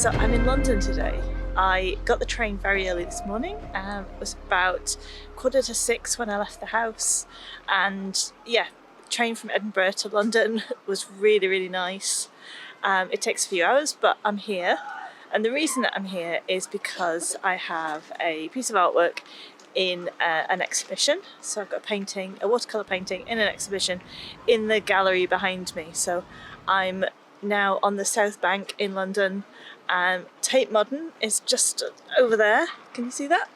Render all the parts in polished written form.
So I'm in London today. I got the train very early this morning. It was about 6:15 when I left the house, and yeah, train from Edinburgh to London was really nice. It takes a few hours, but I'm here, and the reason that I'm here is because I have a piece of artwork in an exhibition. So I've got a painting, a watercolour painting in an exhibition in the gallery behind me. So I'm now on the South Bank in London. Tate Modern is just over there. Can you see that?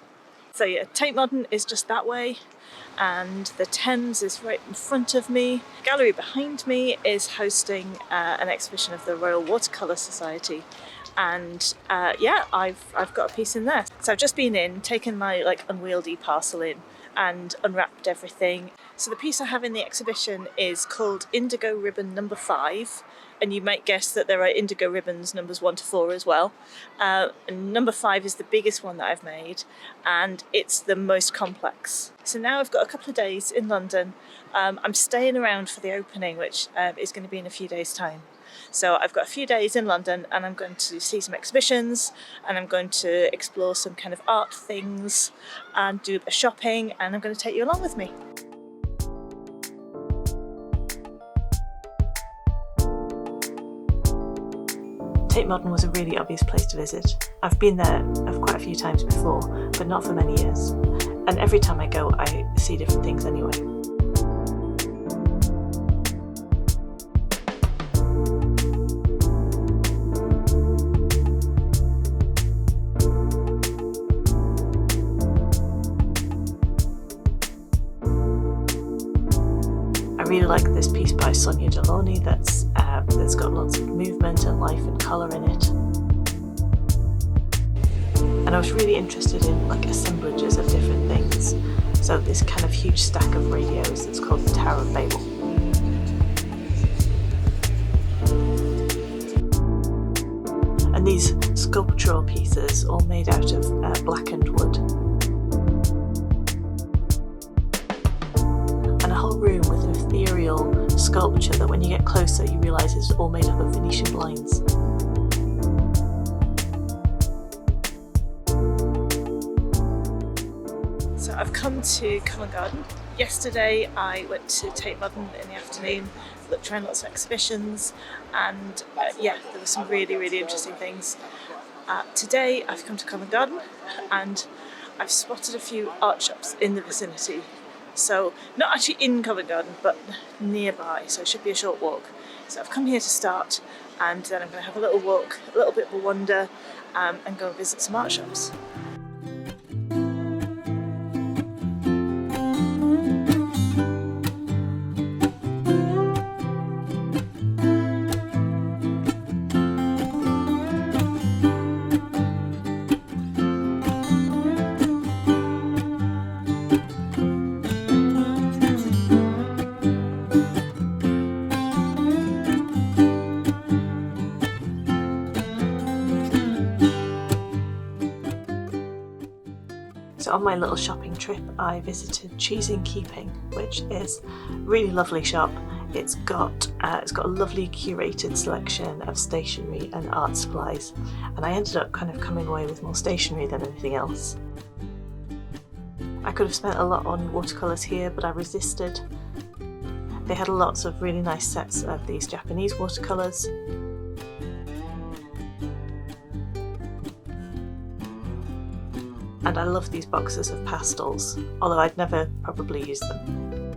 So yeah, Tate Modern is just that way, and the Thames is right in front of me. The gallery behind me is hosting an exhibition of the Royal Watercolour Society, and yeah, I've got a piece in there. So I've just been in, taken my unwieldy parcel in, and unwrapped everything. So the piece I have in the exhibition is called Indigo Ribbon number 5. And you might guess that there are indigo ribbons numbers 1 to 4 as well. And number 5 is the biggest one that I've made, and it's the most complex. So now I've got a couple of days in London. I'm staying around for the opening, which is going to be in a few days' time. So I've got a few days in London, and I'm going to see some exhibitions, and I'm going to explore some kind of art things, and do a bit of shopping, and I'm going to take you along with me. Tate Modern was a really obvious place to visit. I've been there quite a few times before, but not for many years. And every time I go, I see different things anyway. I really like this piece by Sonia Delaunay that's got lots of movement and life and colour in it. And I was really interested in assemblages of different things. So this kind of huge stack of radios that's called the Tower of Babel. And these sculptural pieces all made out of blackened wood. And a whole room with an ethereal sculpture that when you get closer you realise is all made up of Venetian blinds. So I've come to Covent Garden. Yesterday I went to Tate Modern in the afternoon, looked around lots of exhibitions, and yeah, there were some really interesting things. Today I've come to Covent Garden and I've spotted a few art shops in the vicinity. So not actually in Covent Garden, but nearby, so it should be a short walk. So I've come here to start, and then I'm going to have a little walk, a little bit of a wander, and go and visit some art shops. So on my little shopping trip, I visited Cheese in Keeping, which is a really lovely shop. It's got a lovely curated selection of stationery and art supplies, and I ended up kind of coming away with more stationery than anything else. I could have spent a lot on watercolours here, but I resisted. They had lots of really nice sets of these Japanese watercolours. And I love these boxes of pastels, although I'd never probably use them.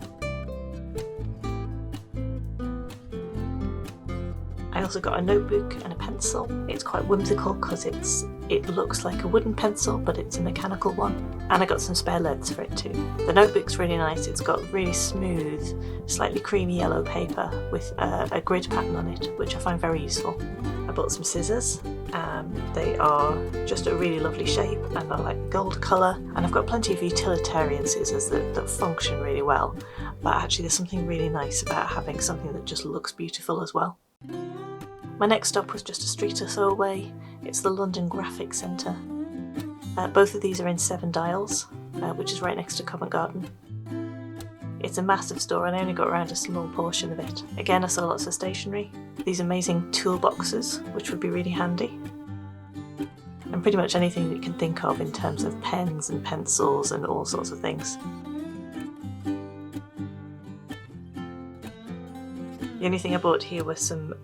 I also got a notebook and a pencil. It's quite whimsical because it looks like a wooden pencil, but it's a mechanical one. And I got some spare leads for it too. The notebook's really nice. It's got really smooth, slightly creamy yellow paper with a grid pattern on it, which I find very useful. I bought some scissors. They are just a really lovely shape and I like gold colour, and I've got plenty of utilitarian scissors that function really well, but actually there's something really nice about having something that just looks beautiful as well. My next stop was just a street or so away. It's the London Graphic Centre. Both of these are in Seven Dials, which is right next to Covent Garden. It's a massive store and I only got around a small portion of it. Again, I saw lots of stationery. These amazing toolboxes, which would be really handy. and pretty much anything that you can think of in terms of pens and pencils and all sorts of things. The only thing I bought here was some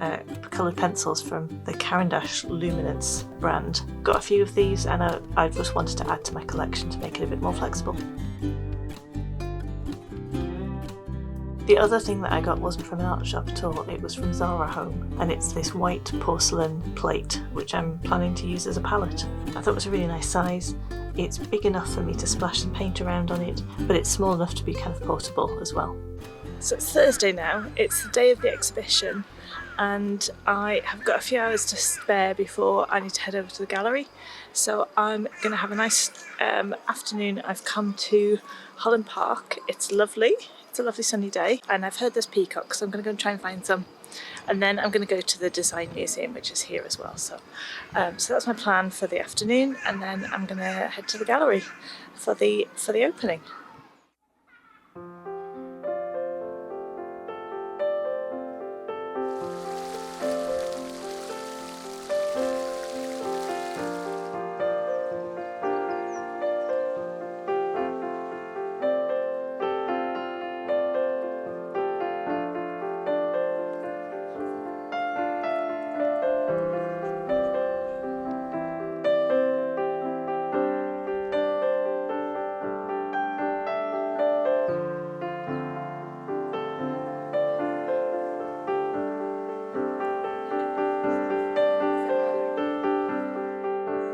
coloured pencils from the Caran d'Ache Luminance brand. Got a few of these and I just wanted to add to my collection to make it a bit more flexible. The other thing that I got wasn't from an art shop at all, it was from Zara Home, and it's this white porcelain plate which I'm planning to use as a palette. I thought it was a really nice size. It's big enough for me to splash some paint around on it, but it's small enough to be kind of portable as well. So it's Thursday now, it's the day of the exhibition, and I have got a few hours to spare before I need to head over to the gallery. So I'm going to have a nice afternoon. I've come to Holland Park. It's lovely. It's a lovely sunny day, and I've heard there's peacocks, so I'm going to go and try and find some. And then I'm going to go to the Design Museum, which is here as well. So that's my plan for the afternoon, and then I'm going to head to the gallery for the opening.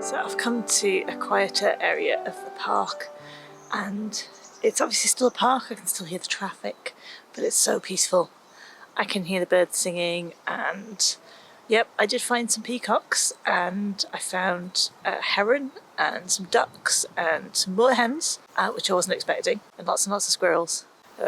So I've come to a quieter area of the park, and it's obviously still a park. I can still hear the traffic, but it's so peaceful. I can hear the birds singing, and yep, I did find some peacocks, and I found a heron and some ducks and some moorhens, which I wasn't expecting, and lots of squirrels,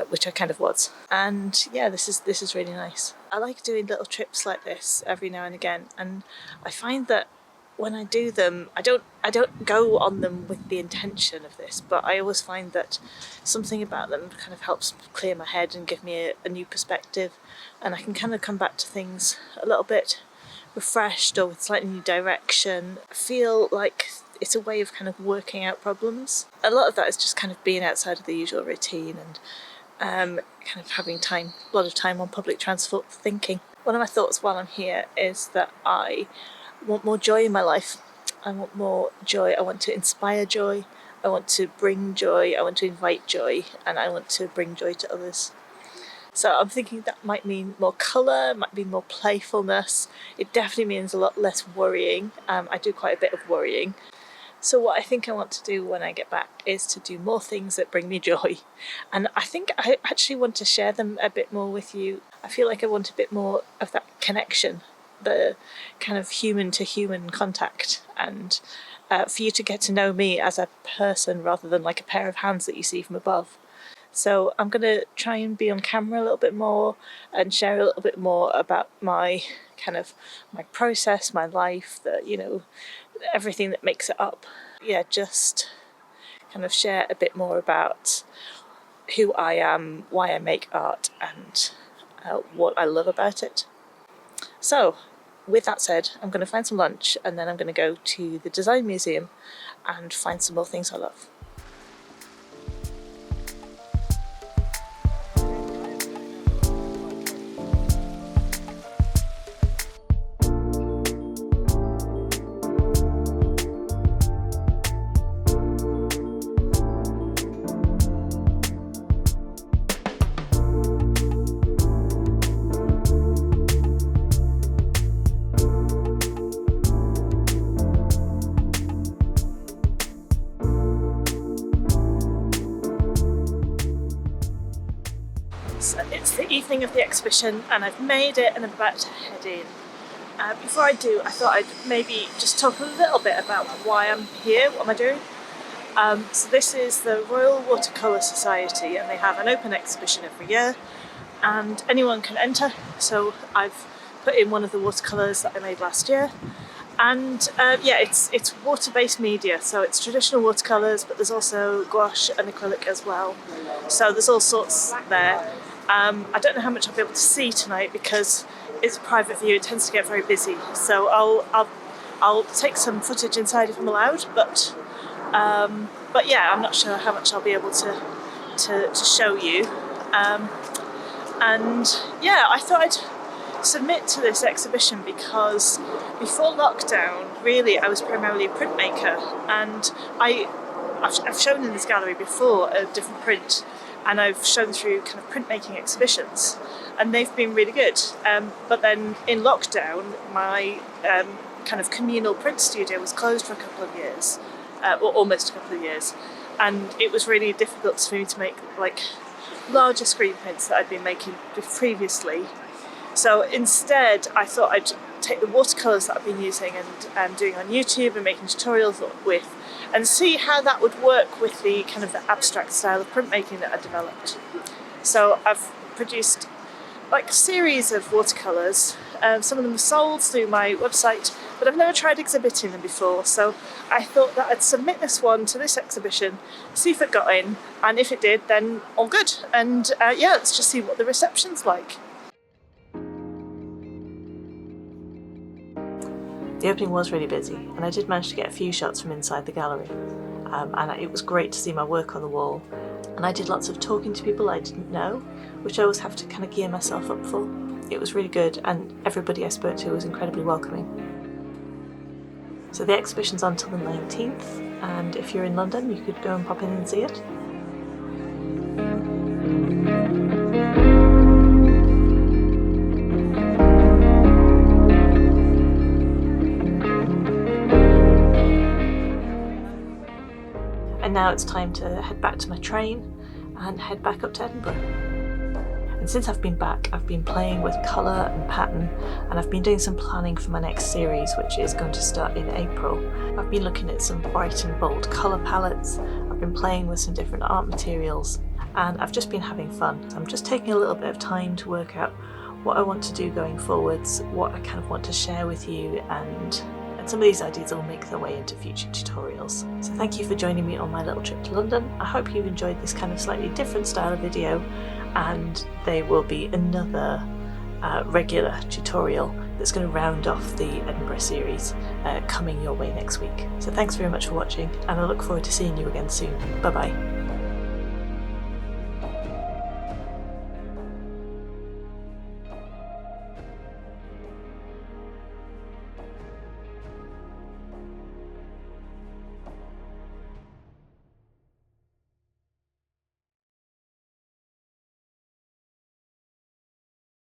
which I kind of was. And yeah, this is really nice. I like doing little trips like this every now and again, and I find that when I do them, I don't go on them with the intention of this, but I always find that something about them kind of helps clear my head and give me a new perspective, and I can kind of come back to things a little bit refreshed or with slightly new direction. I feel like it's a way of kind of working out problems. A lot of that is just kind of being outside of the usual routine and kind of having a lot of time on public transport thinking. One of my thoughts while I'm here is that I want more joy in my life. I want more joy. I want to inspire joy. I want to bring joy. I want to invite joy, and I want to bring joy to others. So I'm thinking that might mean more colour, might be more playfulness. It definitely means a lot less worrying. I do quite a bit of worrying. So what I think I want to do when I get back is to do more things that bring me joy. And I think I actually want to share them a bit more with you. I feel like I want a bit more of that connection, the kind of human to human contact, and for you to get to know me as a person rather than like a pair of hands that you see from above. So I'm going to try and be on camera a little bit more and share a little bit more about my process, my life, everything that makes it up. Yeah, just kind of share a bit more about who I am, why I make art, and what I love about it. So, with that said, I'm going to find some lunch, and then I'm going to go to the Design Museum and find some more things I love. So it's the evening of the exhibition, and I've made it and I'm about to head in. Before I do, I thought I'd maybe just talk a little bit about why I'm here, what am I doing. So this is the Royal Watercolour Society, and they have an open exhibition every year, and anyone can enter. So I've put in one of the watercolours that I made last year, and it's water-based media, so it's traditional watercolours, but there's also gouache and acrylic as well. So there's all sorts there. I don't know how much I'll be able to see tonight because it's a private view, it tends to get very busy. So I'll I'll take some footage inside if I'm allowed, but yeah, I'm not sure how much I'll be able to show you. And yeah, I thought I'd submit to this exhibition because before lockdown, really, I was primarily a printmaker, and I've shown in this gallery before a different print, and I've shown through kind of printmaking exhibitions, and they've been really good. But then in lockdown, my kind of communal print studio was closed for a couple of years, or almost a couple of years, and it was really difficult for me to make like larger screen prints that I'd been making previously. So instead I thought I'd take the watercolours that I've been using and doing on YouTube and making tutorials with, and see how that would work with the kind of the abstract style of printmaking that I developed. So I've produced like a series of watercolours. Some of them are sold through my website, but I've never tried exhibiting them before, so I thought that I'd submit this one to this exhibition, see if it got in, and if it did, then all good. And yeah, let's just see what the reception's like. The opening was really busy, and I did manage to get a few shots from inside the gallery, and it was great to see my work on the wall. And I did lots of talking to people I didn't know, which I always have to kind of gear myself up for. It was really good, and everybody I spoke to was incredibly welcoming. So the exhibition's on till the 19th, and if you're in London, you could go and pop in and see it. And now it's time to head back to my train and head back up to Edinburgh. And since I've been back, I've been playing with colour and pattern, and I've been doing some planning for my next series, which is going to start in April. I've been looking at some bright and bold colour palettes, I've been playing with some different art materials, and I've just been having fun. I'm just taking a little bit of time to work out what I want to do going forwards, what I kind of want to share with you, and some of these ideas will make their way into future tutorials. So thank you for joining me on my little trip to London. I hope you've enjoyed this kind of slightly different style of video, and there will be another regular tutorial that's going to round off the Edinburgh series coming your way next week. So thanks very much for watching, and I look forward to seeing you again soon. Bye bye.